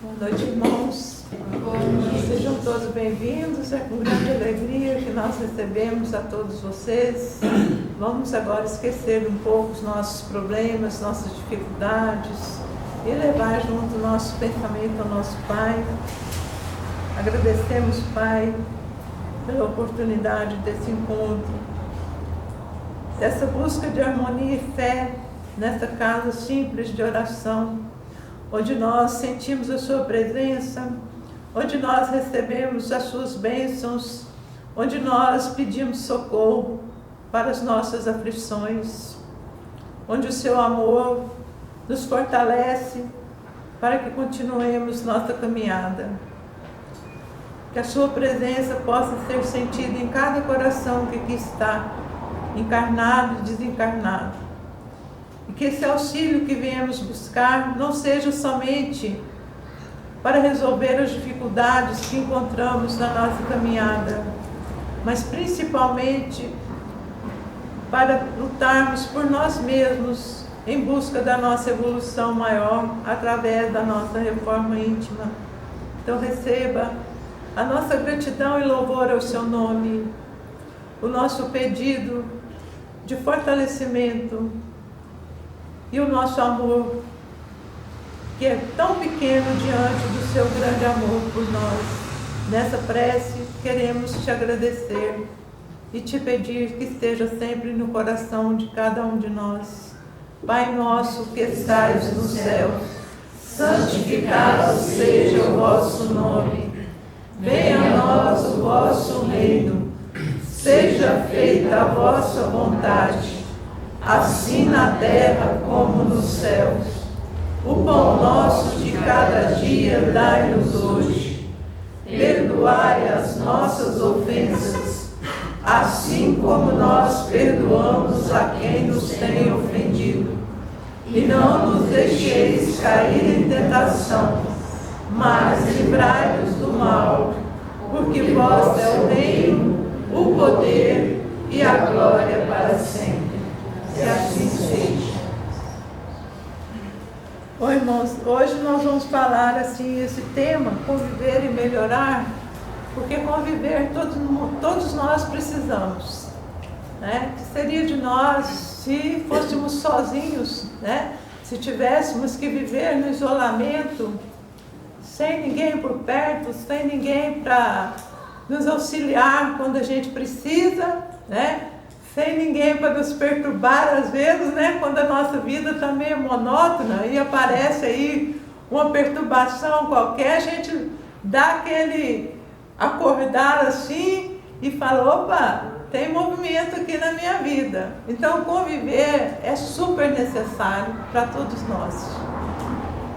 Boa noite, irmãos. Sejam todos bem-vindos. É com grande alegria que nós recebemos a todos vocês. Vamos agora esquecer um pouco os nossos problemas, nossas dificuldades e levar junto o nosso pensamento ao nosso Pai. Agradecemos, Pai, pela oportunidade desse encontro, dessa busca de harmonia e fé nessa casa simples de oração, onde nós sentimos a Sua presença, onde nós recebemos as Suas bênçãos, onde nós pedimos socorro para as nossas aflições, onde o Seu amor nos fortalece para que continuemos nossa caminhada. Que a Sua presença possa ser sentida em cada coração que aqui está, encarnado e desencarnado. E que esse auxílio que viemos buscar não seja somente para resolver as dificuldades que encontramos na nossa caminhada, mas principalmente para lutarmos por nós mesmos em busca da nossa evolução maior através da nossa reforma íntima. Então receba a nossa gratidão e louvor ao Seu nome, o nosso pedido de fortalecimento e o nosso amor, que é tão pequeno diante do Seu grande amor por nós. Nessa prece, queremos Te agradecer e Te pedir que esteja sempre no coração de cada um de nós. Pai nosso que estais no céu, santificado seja o vosso nome. Venha a nós o vosso reino. Seja feita a vossa vontade, assim na terra como nos céus. O pão nosso de cada dia dai-nos hoje. Perdoai as nossas ofensas, assim como nós perdoamos a quem nos tem ofendido. E não nos deixeis cair em tentação, mas livrai-nos do mal, porque vós é o reino, o poder e a glória para sempre. Que assim seja. Oi, irmãos, hoje nós vamos falar assim, esse tema, conviver e melhorar, porque conviver todos nós precisamos, né? Que seria de nós se fôssemos sozinhos, né? Se tivéssemos que viver no isolamento, sem ninguém por perto, sem ninguém para nos auxiliar quando a gente precisa, né? Sem ninguém para nos perturbar às vezes, né? Quando a nossa vida está meio monótona e aparece aí uma perturbação qualquer, a gente dá aquele acordar assim e fala, opa, tem movimento aqui na minha vida. Então conviver é super necessário para todos nós.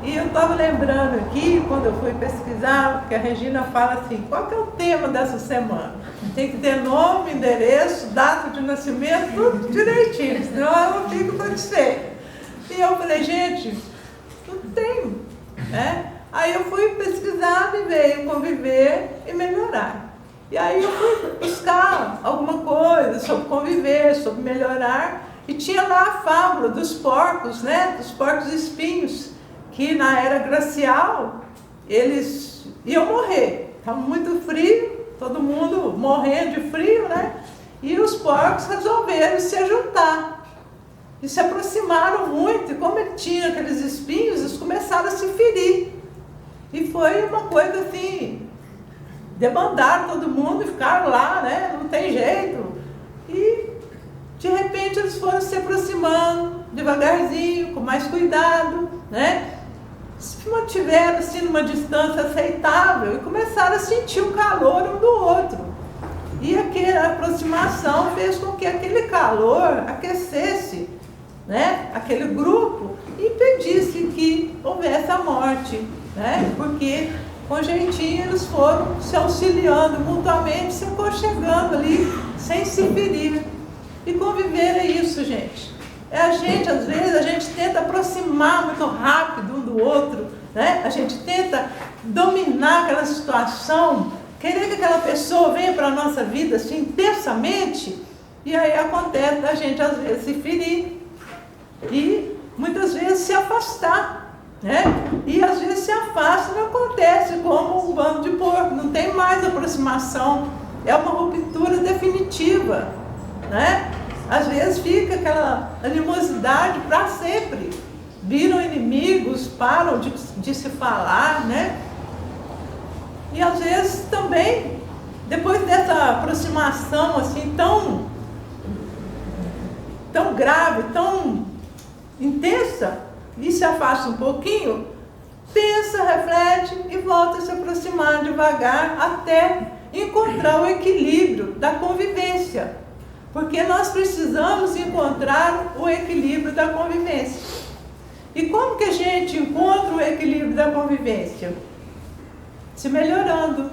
E eu estava lembrando aqui, quando eu fui pesquisar, que a Regina fala assim, qual que é o tema dessa semana? Tem que ter nome, endereço, data de nascimento, tudo direitinho, senão eu não fico satisfeita. E eu falei, gente, não tenho, né? Aí eu fui pesquisar e veio conviver e melhorar. E aí eu fui buscar alguma coisa sobre conviver, sobre melhorar, e tinha lá a fábula dos porcos, né? Dos porcos espinhos, que na era glacial eles iam morrer, estava muito frio, todo mundo morrendo de frio, né? E os porcos resolveram se juntar e se aproximaram muito, e como ele tinha aqueles espinhos, eles começaram a se ferir. E foi uma coisa assim, debandaram todo mundo e ficaram lá, né? Não tem jeito. E de repente eles foram se aproximando devagarzinho, com mais cuidado, né? Se mantiveram assim numa distância aceitável e começaram a sentir o calor um do outro. E aquela aproximação fez com que aquele calor aquecesse, né, aquele grupo e impedisse que houvesse a morte, né? Porque com jeitinho eles foram se auxiliando mutuamente, se aconchegando ali, sem se ferir. E conviver é isso, gente. É a gente, às vezes, a gente tenta aproximar muito rápido um do outro, né? A gente tenta dominar aquela situação, querer que aquela pessoa venha para a nossa vida assim, intensamente, e aí acontece da gente, às vezes, se ferir e muitas vezes se afastar né? E às vezes se afasta, não acontece como um bando de porco, não tem mais aproximação, é uma ruptura definitiva, né? Às vezes fica aquela animosidade para sempre, viram inimigos, param de se falar, né? E às vezes também, depois dessa aproximação assim tão grave, tão intensa, e se afasta um pouquinho, pensa, reflete e volta a se aproximar devagar até encontrar o equilíbrio da convivência. Porque nós precisamos encontrar o equilíbrio da convivência. E como que a gente encontra o equilíbrio da convivência? Se melhorando.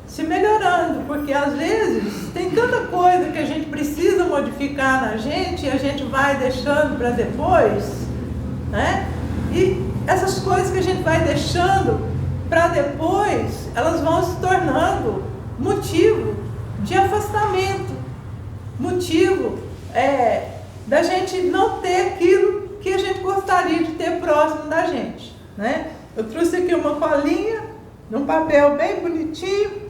Se melhorando, porque às vezes tem tanta coisa que a gente precisa modificar na gente e a gente vai deixando para depois, né? E essas coisas que a gente vai deixando para depois, elas vão se tornando motivo de afastamento, motivo da gente não ter aquilo que a gente gostaria de ter próximo da gente, né? Eu trouxe aqui uma colinha, num papel bem bonitinho,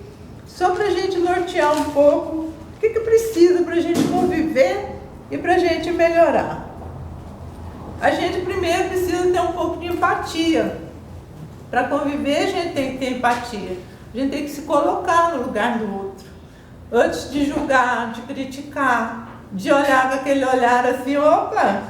só para a gente nortear um pouco o que precisa para a gente conviver e para a gente melhorar. A gente primeiro precisa ter um pouco de empatia. Para conviver, a gente tem que ter empatia. A gente tem que se colocar no lugar do outro. Antes de julgar, de criticar, de olhar com aquele olhar assim, opa,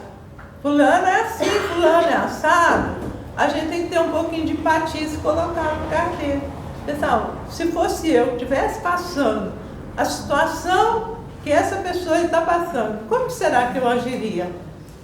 fulano é assim, fulano é assado. A gente tem que ter um pouquinho de empatia e se colocar no lugar dele. Pessoal, se fosse eu que estivesse passando a situação que essa pessoa está passando, como será que eu agiria?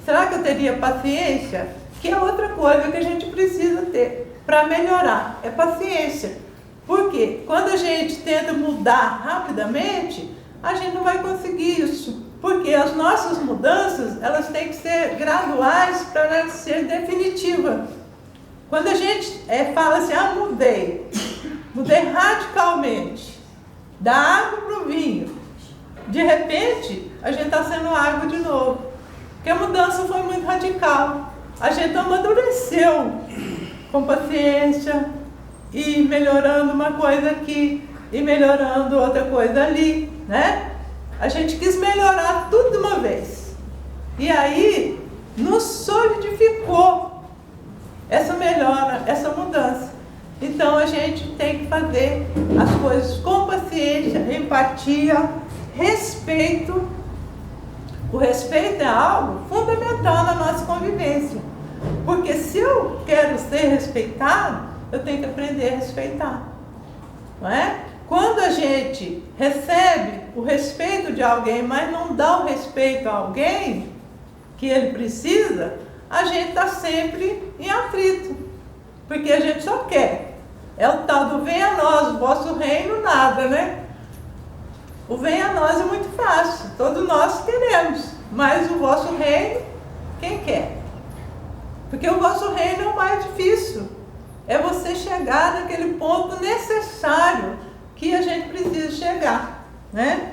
Será que eu teria paciência? Que é outra coisa que a gente precisa ter para melhorar, é paciência. Porque quando a gente tenta mudar rapidamente, a gente não vai conseguir isso. Porque as nossas mudanças, elas têm que ser graduais para ser definitiva. Quando a gente fala assim, mudei radicalmente, da água para o vinho, de repente, a gente está sendo água de novo. Porque a mudança foi muito radical. A gente amadureceu com paciência e melhorando uma coisa aqui e melhorando outra coisa ali, né? A gente quis melhorar tudo de uma vez. E aí, nos solidificou essa melhora, essa mudança. Então, a gente tem que fazer as coisas com paciência, empatia, respeito. O respeito é algo fundamental na nossa convivência. Porque se eu quero ser respeitado, eu tenho que aprender a respeitar. Não é? Quando a gente recebe o respeito de alguém, mas não dá o respeito a alguém que ele precisa, a gente está sempre em atrito. Porque a gente só quer. É o tal do venha a nós, o vosso reino nada, né? O venha a nós é muito fácil, todos nós queremos. Mas o vosso reino, quem quer? Porque o vosso reino é o mais difícil. É você chegar naquele ponto necessário que a gente precisa chegar, né?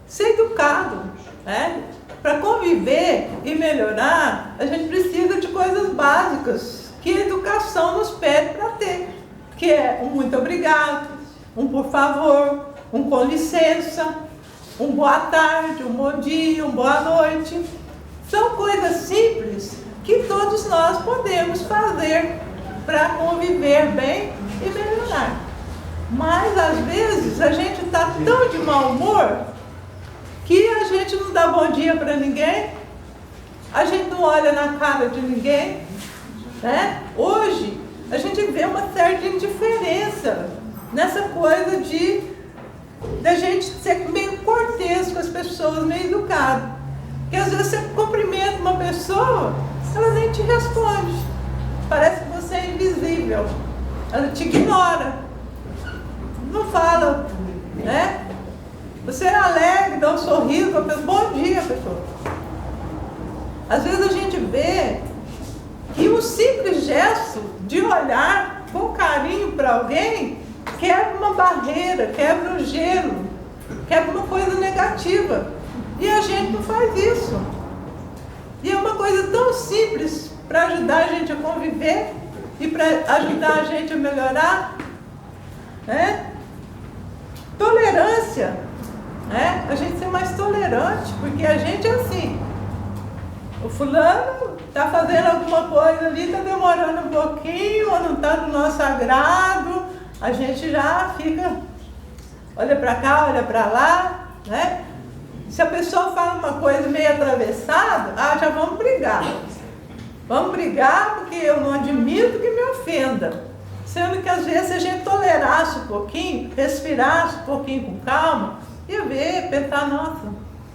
Ser educado, né? Para conviver e melhorar, a gente precisa de coisas básicas que a educação nos pede para ter. Que é um muito obrigado, um por favor, um com licença, um boa tarde, um bom dia, um boa noite. São coisas simples que todos nós podemos fazer para conviver bem e melhorar. Mas às vezes a gente está tão de mau humor que a gente não dá bom dia para ninguém, a gente não olha na cara de ninguém, né? Hoje a gente vê uma certa indiferença nessa coisa de a gente ser meio cortês com as pessoas, meio educado. Porque às vezes você cumprimenta uma pessoa, ela nem te responde. Parece que você é invisível. Ela te ignora. Não fala, né? Você é alegre, dá um sorriso para a pessoa. Bom dia, pessoa. Às vezes a gente vê que um simples gesto de olhar com carinho para alguém quebra uma barreira, quebra um gelo, quebra uma coisa negativa. E a gente não faz isso. E é uma coisa tão simples para ajudar a gente a conviver e para ajudar a gente a melhorar, né? Tolerância, né? A gente ser mais tolerante, porque a gente é assim. O fulano está fazendo alguma coisa ali, está demorando um pouquinho, ou não está do nosso agrado, a gente já fica, olha para cá, olha para lá, né? Se a pessoa fala uma coisa meio atravessada, já vamos brigar. Vamos brigar porque eu não admito que me ofenda. Sendo que às vezes se a gente tolerasse um pouquinho, respirasse um pouquinho com calma, ia ver, pensar, nossa,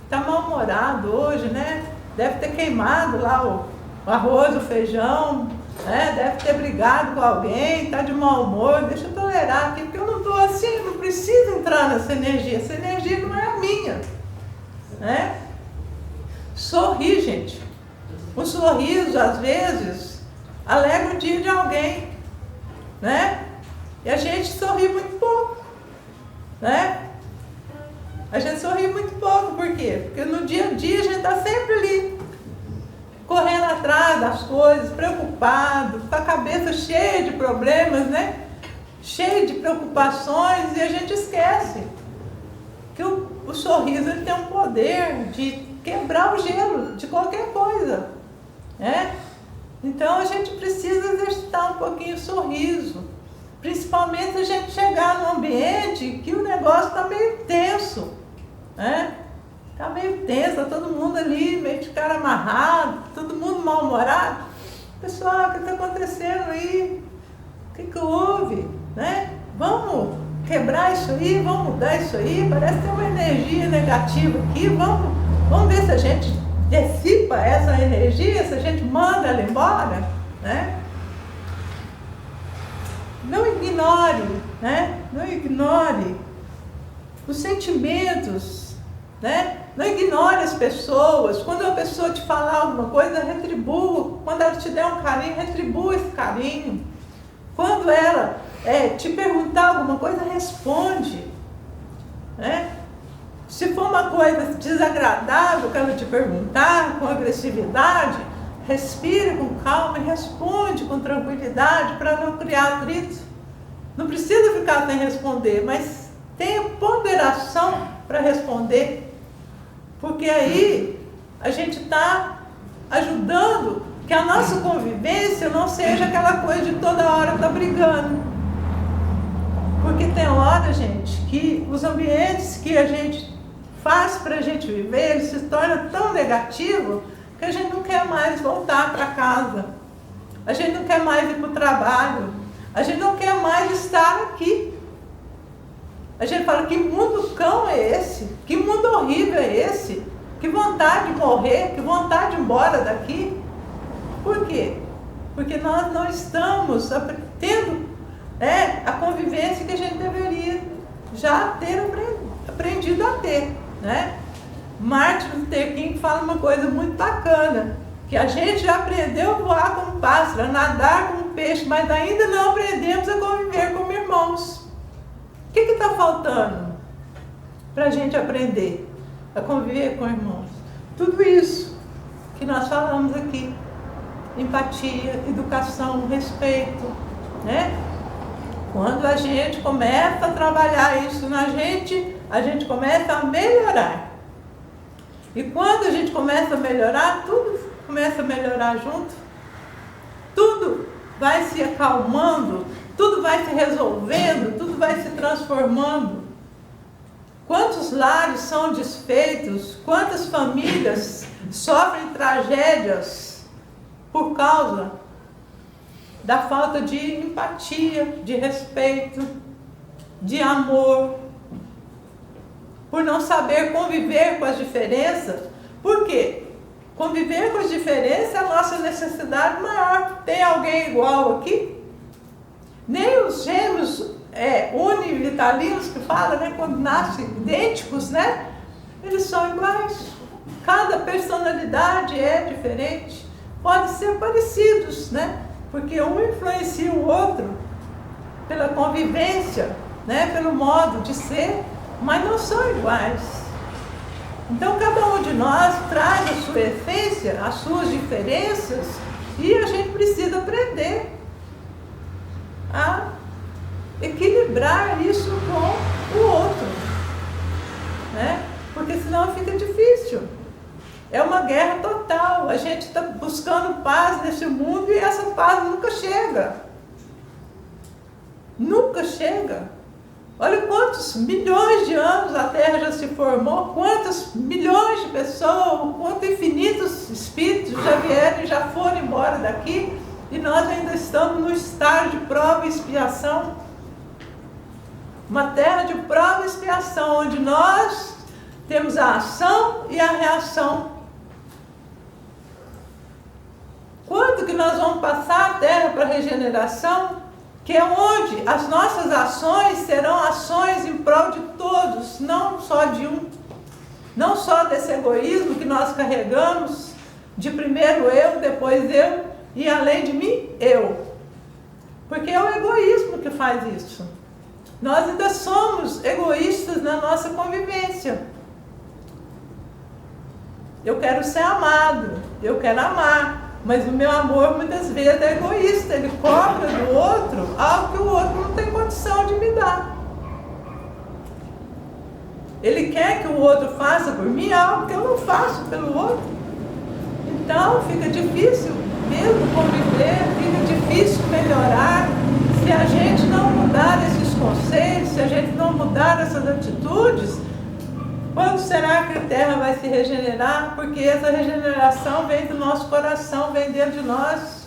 está mal-humorado hoje, né? Deve ter queimado lá o arroz, o feijão, né? Deve ter brigado com alguém, está de mau humor, deixa eu tolerar aqui, porque eu não estou assim, não preciso entrar nessa energia não é a minha, né? Sorrir, gente. O sorriso, às vezes, alegra o dia de alguém, né? E a gente sorri muito pouco, né? A gente sorri muito pouco, por quê? Porque no dia a dia a gente está sempre ali, correndo atrás das coisas, preocupado, com a cabeça cheia de problemas, né? Cheia de preocupações, e a gente esquece que o sorriso ele tem um poder de quebrar o gelo de qualquer coisa, né? Então a gente precisa exercitar um pouquinho o sorriso, principalmente se a gente chegar num ambiente que o negócio está meio tenso, né? Está meio tenso, está todo mundo ali meio de cara amarrado, todo mundo mal-humorado. Pessoal, o que está acontecendo aí? O que houve? Né? Vamos quebrar isso aí, vamos mudar isso aí, parece ter uma energia negativa aqui, vamos ver se a gente dissipa essa energia, se a gente manda ela embora, né? Não ignore, né? Não ignore os sentimentos, né? Não ignore as pessoas. Quando a pessoa te falar alguma coisa, retribua. Quando ela te der um carinho, retribua esse carinho. Quando ela te perguntar alguma coisa, responde, né? Se for uma coisa desagradável que ela te perguntar, com agressividade, respire com calma e responde com tranquilidade para não criar atrito. Não precisa ficar sem responder, mas tenha ponderação para responder, porque aí a gente está ajudando que a nossa convivência não seja aquela coisa de toda hora estar brigando. Porque tem hora, gente, que os ambientes que a gente faz para a gente viver, eles se tornam tão negativos que a gente não quer mais voltar para casa. A gente não quer mais ir para o trabalho. A gente não quer mais estar aqui. A gente fala, que mundo cão é esse? Que mundo horrível é esse? Que vontade de morrer, que vontade de ir embora daqui. Por quê? Porque nós não estamos tendo a convivência que a gente deveria já ter aprendido a ter, né? Martin Luther King fala uma coisa muito bacana, que a gente já aprendeu a voar como pássaro, a nadar como peixe, mas ainda não aprendemos a conviver como irmãos. O que está faltando para a gente aprender a conviver com irmãos? Tudo isso que nós falamos aqui. Empatia, educação, respeito, né? Quando a gente começa a trabalhar isso na gente, a gente começa a melhorar. E quando a gente começa a melhorar, tudo começa a melhorar junto. Tudo vai se acalmando, tudo vai se resolvendo, tudo vai se transformando. Quantos lares são desfeitos, quantas famílias sofrem tragédias por causa da falta de empatia, de respeito, de amor, por não saber conviver com as diferenças. Por quê? Conviver com as diferenças é a nossa necessidade maior. Tem alguém igual aqui? Nem os gêmeos univitalinos que falam, né, quando nascem idênticos, né? Eles são iguais. Cada personalidade é diferente. Pode ser parecidos, né? Porque um influencia o outro pela convivência, né? Pelo modo de ser, mas não são iguais. Então cada um de nós traz a sua essência, as suas diferenças, E a gente precisa aprender a equilibrar isso com o outro, né? Porque senão fica difícil. É uma guerra total. A gente está buscando paz nesse mundo e essa paz nunca chega. Nunca chega. Olha quantos milhões de anos a Terra já se formou, quantos milhões de pessoas, quantos infinitos espíritos já vieram e já foram embora daqui, e nós ainda estamos no estágio de prova e expiação. Uma terra de prova e expiação, onde nós temos a ação e a reação. Quando que nós vamos passar a Terra para a regeneração? Que é onde as nossas ações serão ações em prol de todos, não só de um. Não só desse egoísmo que nós carregamos, de primeiro eu, depois eu, e além de mim, eu. Porque é o egoísmo que faz isso. Nós ainda somos egoístas na nossa convivência. Eu quero ser amado, eu quero amar. Mas o meu amor muitas vezes é egoísta, ele cobra do outro algo que o outro não tem condição de me dar. Ele quer que o outro faça por mim algo que eu não faço pelo outro. Então fica difícil mesmo conviver, fica difícil melhorar se a gente não mudar esses conceitos, se a gente não mudar essas atitudes. Quando será que a Terra vai se regenerar? Porque essa regeneração vem do nosso coração, vem dentro de nós.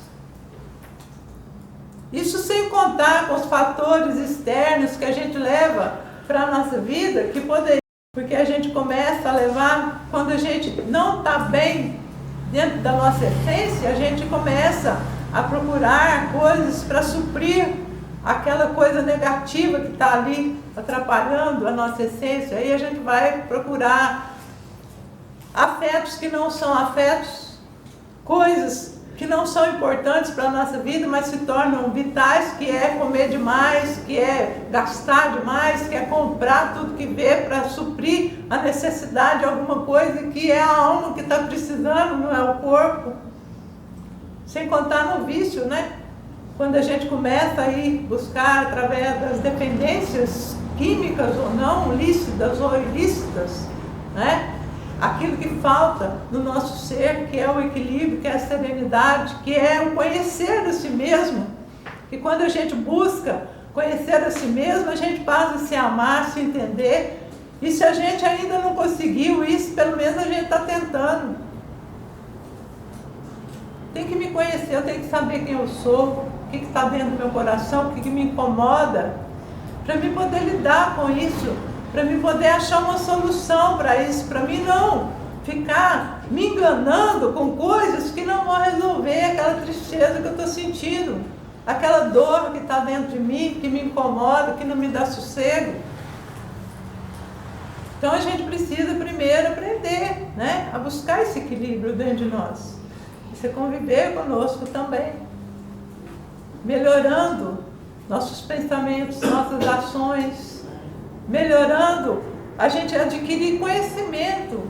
Isso sem contar com os fatores externos que a gente leva para a nossa vida, que poderia, porque a gente começa a levar, quando a gente não está bem dentro da nossa essência, a gente começa a procurar coisas para suprir aquela coisa negativa que está ali atrapalhando a nossa essência. Aí a gente vai procurar afetos que não são afetos, coisas que não são importantes para a nossa vida, mas se tornam vitais, que é comer demais, que é gastar demais, que é comprar tudo que vê para suprir a necessidade de alguma coisa, que é a alma que está precisando, não é o corpo. Sem contar no vício, né? Quando a gente começa a ir buscar através das dependências químicas ou não, lícitas ou ilícitas, né? Aquilo que falta no nosso ser, que é o equilíbrio, que é a serenidade, que é o conhecer a si mesmo. E quando a gente busca conhecer a si mesmo, a gente passa a se amar, a se entender. E se a gente ainda não conseguiu isso, pelo menos a gente está tentando. Tem que me conhecer, eu tenho que saber quem eu sou, o que está dentro do meu coração, o que me incomoda, para mim poder lidar com isso, para mim poder achar uma solução para isso, para mim não ficar me enganando com coisas que não vão resolver aquela tristeza que eu estou sentindo, aquela dor que está dentro de mim, que me incomoda, que não me dá sossego. Então a gente precisa primeiro aprender, né, a buscar esse equilíbrio dentro de nós. Você conviver conosco também, melhorando nossos pensamentos, nossas ações, melhorando a gente adquirir conhecimento,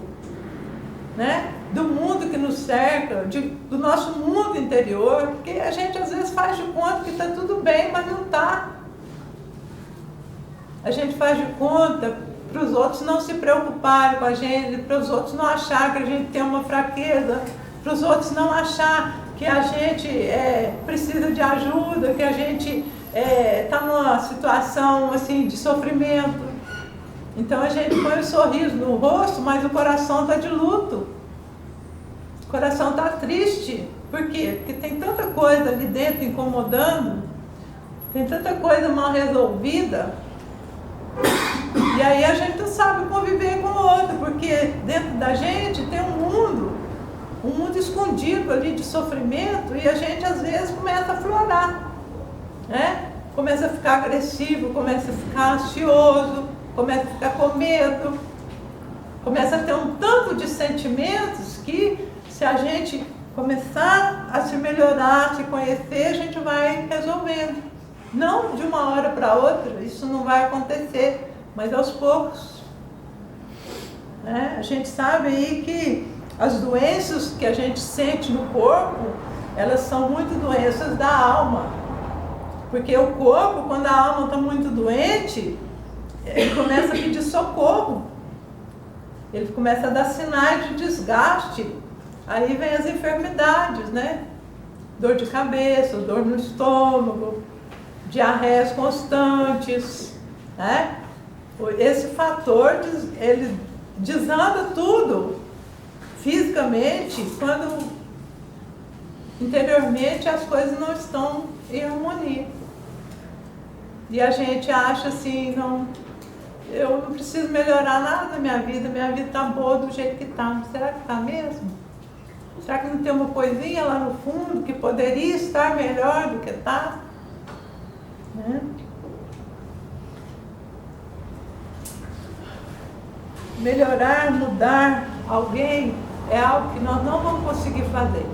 né, do mundo que nos cerca, do nosso mundo interior, porque a gente às vezes faz de conta que está tudo bem, mas não está. A gente faz de conta para os outros não se preocuparem com a gente, para os outros não achar que a gente tem uma fraqueza, para os outros não achar que a gente precisa de ajuda, que a gente está numa situação assim, de sofrimento. Então a gente põe um sorriso no rosto, mas o coração está de luto. O coração está triste. Por quê? Porque tem tanta coisa ali dentro incomodando, tem tanta coisa mal resolvida, e aí a gente não sabe conviver com o outro, porque dentro da gente tem um mundo escondido ali de sofrimento, e a gente às vezes começa a aflorar, né? Começa a ficar agressivo, começa a ficar ansioso, começa a ficar com medo, começa a ter um tanto de sentimentos que, se a gente começar a se melhorar, a se conhecer, a gente vai resolvendo. Não de uma hora para outra, isso não vai acontecer, mas aos poucos, né? A gente sabe aí que as doenças que a gente sente no corpo elas são muito doenças da alma. Porque o corpo, quando a alma está muito doente, ele começa a pedir socorro. Ele começa a dar sinais de desgaste. Aí vem as enfermidades, né? Dor de cabeça, dor no estômago, diarreias constantes, né? Esse fator, ele desanda tudo fisicamente quando interiormente as coisas não estão em harmonia. E a gente acha assim, não, eu não preciso melhorar nada na minha vida está boa do jeito que está. Será que está mesmo? Será que não tem uma coisinha lá no fundo que poderia estar melhor do que está? Né? Melhorar, mudar alguém é algo que nós não vamos conseguir fazer.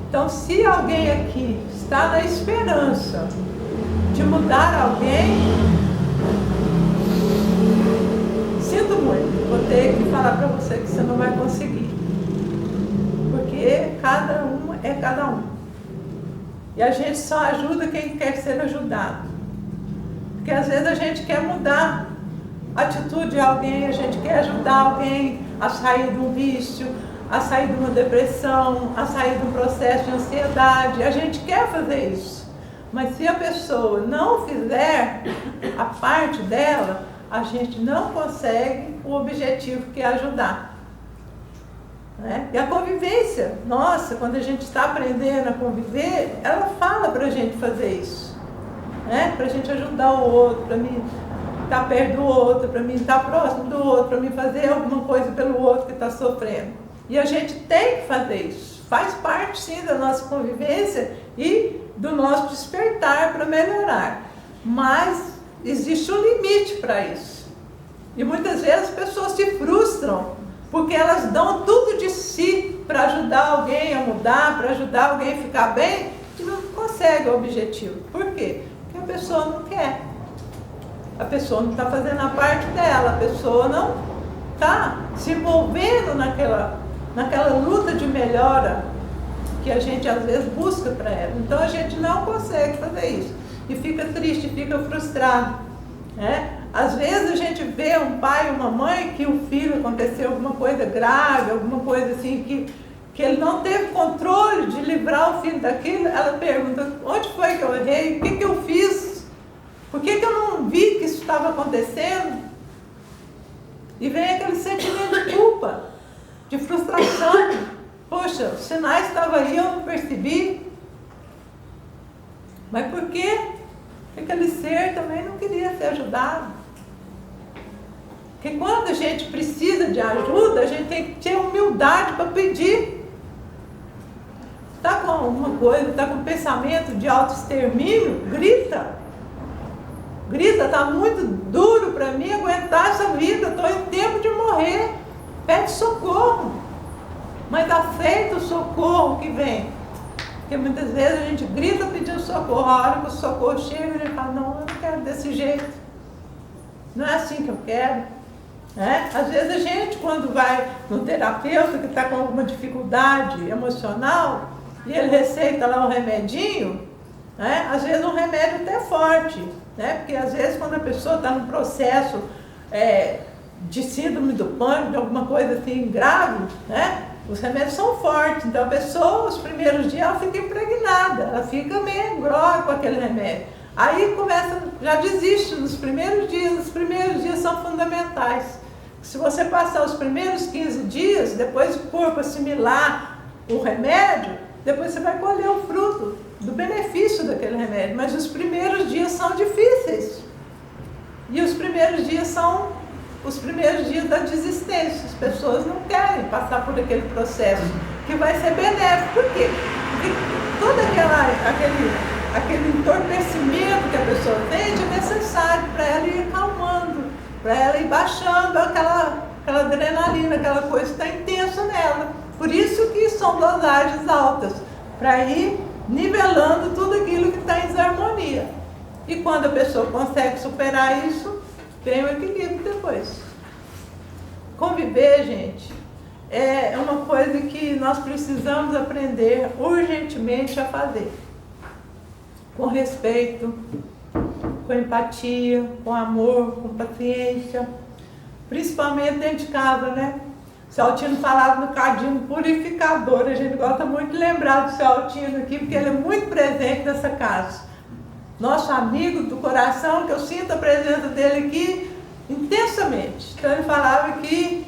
Então, se alguém aqui está na esperança de mudar alguém, sinto muito, vou ter que falar para você que você não vai conseguir. Porque cada um é cada um. E a gente só ajuda quem quer ser ajudado. Porque às vezes a gente quer mudar a atitude de alguém, a gente quer ajudar alguém a sair de um vício, a sair de uma depressão, a sair de um processo de ansiedade. A gente quer fazer isso. Mas se a pessoa não fizer a parte dela, a gente não consegue o objetivo que é ajudar. Né? E a convivência, nossa, quando a gente está aprendendo a conviver, ela fala para a gente fazer isso. Né? Para a gente ajudar o outro, para mim estar perto do outro, para mim estar próximo do outro, para mim fazer alguma coisa pelo outro que está sofrendo. E a gente tem que fazer isso. Faz parte, sim, da nossa convivência e do nosso despertar para melhorar. Mas existe um limite para isso. E muitas vezes as pessoas se frustram porque elas dão tudo de si para ajudar alguém a mudar, para ajudar alguém a ficar bem, e não consegue o objetivo. Por quê? Porque a pessoa não quer. A pessoa não está fazendo a parte dela, a pessoa não está se envolvendo naquela luta de melhora que a gente às vezes busca para ela. Então a gente não consegue fazer isso. E fica triste, fica frustrado. Né? Às vezes a gente vê um pai ou uma mãe que o filho aconteceu alguma coisa grave, alguma coisa assim que ele não teve controle de livrar o filho daquilo. Ela pergunta, onde foi que eu errei? O que eu fiz? Por que eu não vi que isso estava acontecendo? E vem aquele sentimento de culpa, de frustração. Poxa, os sinais estavam aí, eu não percebi. Mas por quê? Aquele ser também não queria ser ajudado. Porque quando a gente precisa de ajuda, a gente tem que ter humildade para pedir. Está com alguma coisa, está com pensamento de autoextermínio? Grita. Grita, está muito duro para mim aguentar essa vida, estou em tempo de morrer. Pede socorro. Mas aceita o socorro que vem. Porque muitas vezes a gente grita pedindo socorro, a hora que o socorro chega, a gente fala, não, eu não quero desse jeito. Não é assim que eu quero. Né? Às vezes a gente, quando vai no terapeuta que está com alguma dificuldade emocional, e ele receita lá um remedinho, né? Às vezes um remédio até forte, né? Porque às vezes quando a pessoa está num processo de síndrome do pânico, de alguma coisa assim grave, né? Os remédios são fortes, então a pessoa, os primeiros dias, ela fica impregnada, ela fica meio grogue com aquele remédio. Aí começa, já desiste nos primeiros dias são fundamentais. Se você passar os primeiros 15 dias, depois o corpo assimilar o remédio, depois você vai colher o fruto do benefício daquele remédio. Mas os primeiros dias são difíceis. E os primeiros dias são os primeiros dias da desistência. As pessoas não querem passar por aquele processo que vai ser benéfico. Por quê? Porque todo aquele entorpecimento que a pessoa tem é necessário para ela ir acalmando, para ela ir baixando aquela adrenalina, aquela coisa que está intensa nela. Por isso que são dosagens altas, para ir nivelando tudo aquilo que está em desarmonia. E quando a pessoa consegue superar isso, vem o equilíbrio depois. Conviver, gente, é uma coisa que nós precisamos aprender urgentemente a fazer. Com respeito, com empatia, com amor, com paciência, principalmente dentro de casa, né? O seu Altino falava no cadinho purificador, a gente gosta muito de lembrar do seu Altino aqui, porque ele é muito presente nessa casa. Nosso amigo do coração, que eu sinto a presença dele aqui intensamente. Então ele falava que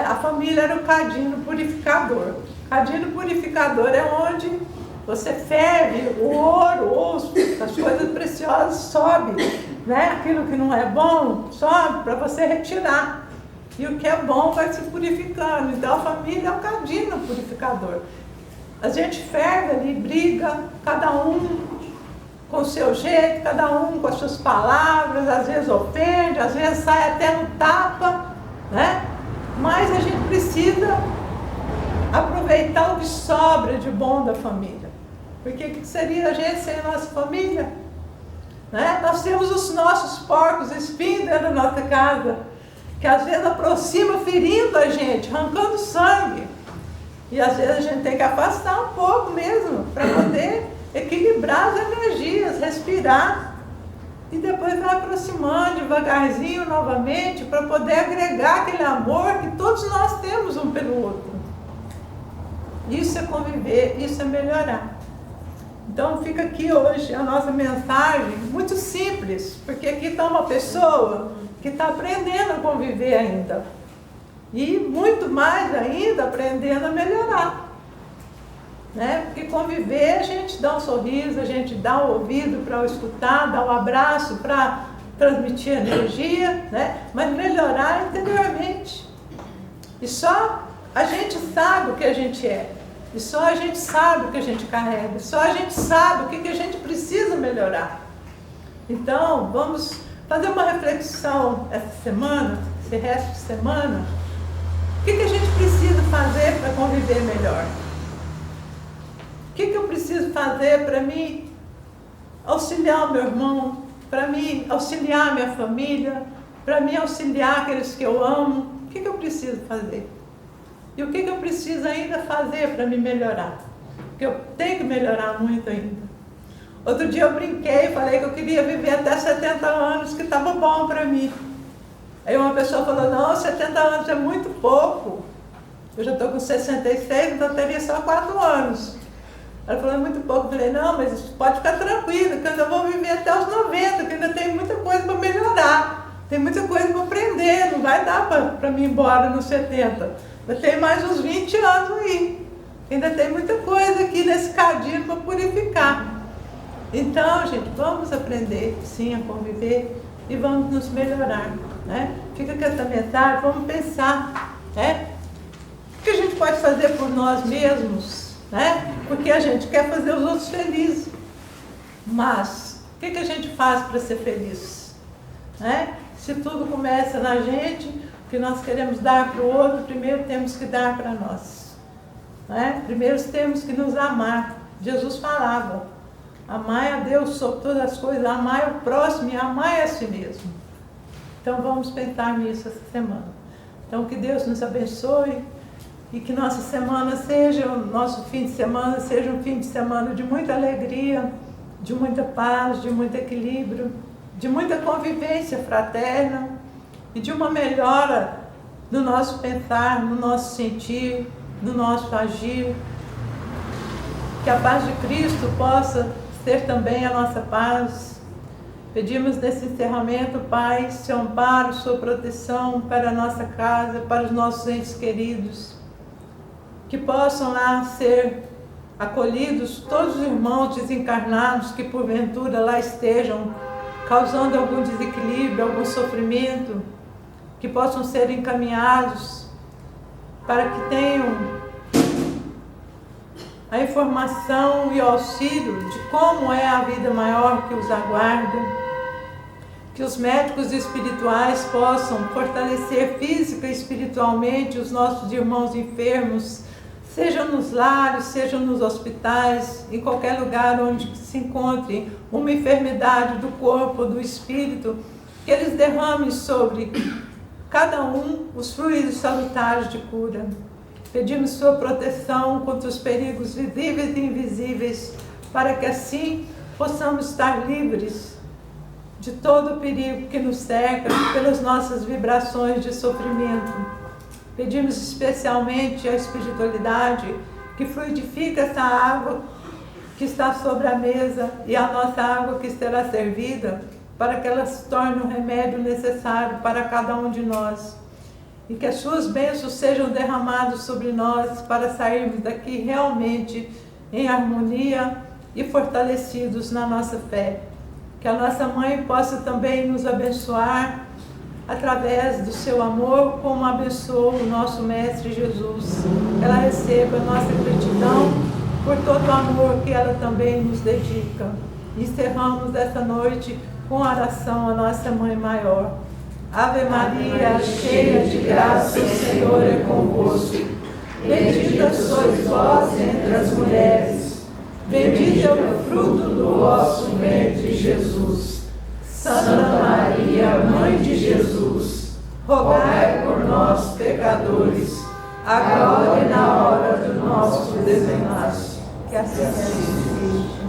a família era o cadinho purificador. O cadinho purificador é onde você ferve o ouro, ou as coisas preciosas sobe, né? Aquilo que não é bom sobe para você retirar. E o que é bom vai se purificando. Então a família é o cadinho purificador. A gente ferve ali, briga, cada um com o seu jeito, cada um com as suas palavras, às vezes ofende, às vezes sai até no tapa, né? Mas a gente precisa aproveitar o que sobra de bom da família. Porque o que seria a gente sem a nossa família? Né? Nós temos os nossos porcos espinhos dentro da nossa casa, que às vezes aproxima ferindo a gente, arrancando sangue. E às vezes a gente tem que afastar um pouco mesmo, para poder equilibrar as energias, respirar. E depois vai aproximando devagarzinho novamente, para poder agregar aquele amor que todos nós temos um pelo outro. Isso é conviver, isso é melhorar. Então fica aqui hoje a nossa mensagem muito simples, porque aqui está uma pessoa que está aprendendo a conviver ainda. E muito mais ainda aprendendo a melhorar. Né? Porque conviver, a gente dá um sorriso, a gente dá o ouvido para escutar, dá um abraço para transmitir energia, né? Mas melhorar interiormente. E só a gente sabe o que a gente é. E só a gente sabe o que a gente carrega. Só a gente sabe o que a gente precisa melhorar. Então, vamos fazer uma reflexão essa semana, esse resto de semana. O que a gente precisa fazer para conviver melhor? O que eu preciso fazer para mim auxiliar o meu irmão, para mim auxiliar a minha família, para mim auxiliar aqueles que eu amo? O que eu preciso fazer? E o que eu preciso ainda fazer para me melhorar? Porque eu tenho que melhorar muito ainda. Outro dia eu brinquei, falei que eu queria viver até 70 anos, que estava bom para mim. Aí uma pessoa falou, não, 70 anos é muito pouco. Eu já estou com 66, então eu teria só 4 anos. Ela falou, é muito pouco. Eu falei, não, mas pode ficar tranquilo, que eu ainda vou viver até os 90, que ainda tem muita coisa para melhorar. Tem muita coisa para aprender, não vai dar para mim ir embora nos 70. Eu tenho mais uns 20 anos aí. Ainda tem muita coisa aqui nesse cadinho para purificar. Então, gente, vamos aprender, sim, a conviver e vamos nos melhorar, né? Fica com essa mensagem, vamos pensar, né? O que a gente pode fazer por nós mesmos, né? Porque a gente quer fazer os outros felizes. Mas, o que a gente faz para ser feliz? Né? Se tudo começa na gente, o que nós queremos dar para o outro, primeiro temos que dar para nós. Né? Primeiro temos que nos amar. Jesus falava, amai a Deus sobre todas as coisas, amai o próximo e amai a si mesmo. Então vamos pensar nisso essa semana. Então que Deus nos abençoe e que nossa semana seja, o nosso fim de semana seja um fim de semana de muita alegria, de muita paz, de muito equilíbrio, de muita convivência fraterna e de uma melhora no nosso pensar, no nosso sentir, no nosso agir. Que a paz de Cristo possa ser também a nossa paz. Pedimos nesse encerramento, Pai, seu amparo, sua proteção para a nossa casa, para os nossos entes queridos, que possam lá ser acolhidos todos os irmãos desencarnados que porventura lá estejam causando algum desequilíbrio, algum sofrimento, que possam ser encaminhados para que tenham a informação e o auxílio de como é a vida maior que os aguarda, que os médicos espirituais possam fortalecer física e espiritualmente os nossos irmãos enfermos, sejam nos lares, sejam nos hospitais, em qualquer lugar onde se encontre uma enfermidade do corpo ou do espírito, que eles derramem sobre cada um os fluidos salutares de cura. Pedimos sua proteção contra os perigos visíveis e invisíveis, para que assim possamos estar livres de todo o perigo que nos cerca pelas nossas vibrações de sofrimento. Pedimos especialmente a espiritualidade que fluidifica essa água que está sobre a mesa e a nossa água que será servida, para que ela se torne um remédio necessário para cada um de nós. E que as suas bênçãos sejam derramadas sobre nós para sairmos daqui realmente em harmonia e fortalecidos na nossa fé. Que a nossa Mãe possa também nos abençoar através do seu amor, como abençoou o nosso Mestre Jesus. Que ela receba a nossa gratidão por todo o amor que ela também nos dedica. Encerramos essa noite com a oração à nossa Mãe Maior. Ave Maria, cheia de graça, o Senhor é convosco. Bendita sois vós entre as mulheres. Bendito é o fruto do vosso ventre, Jesus. Santa Maria, Mãe de Jesus, rogai por nós, pecadores, agora e na hora do nosso desenlace. Que assim seja.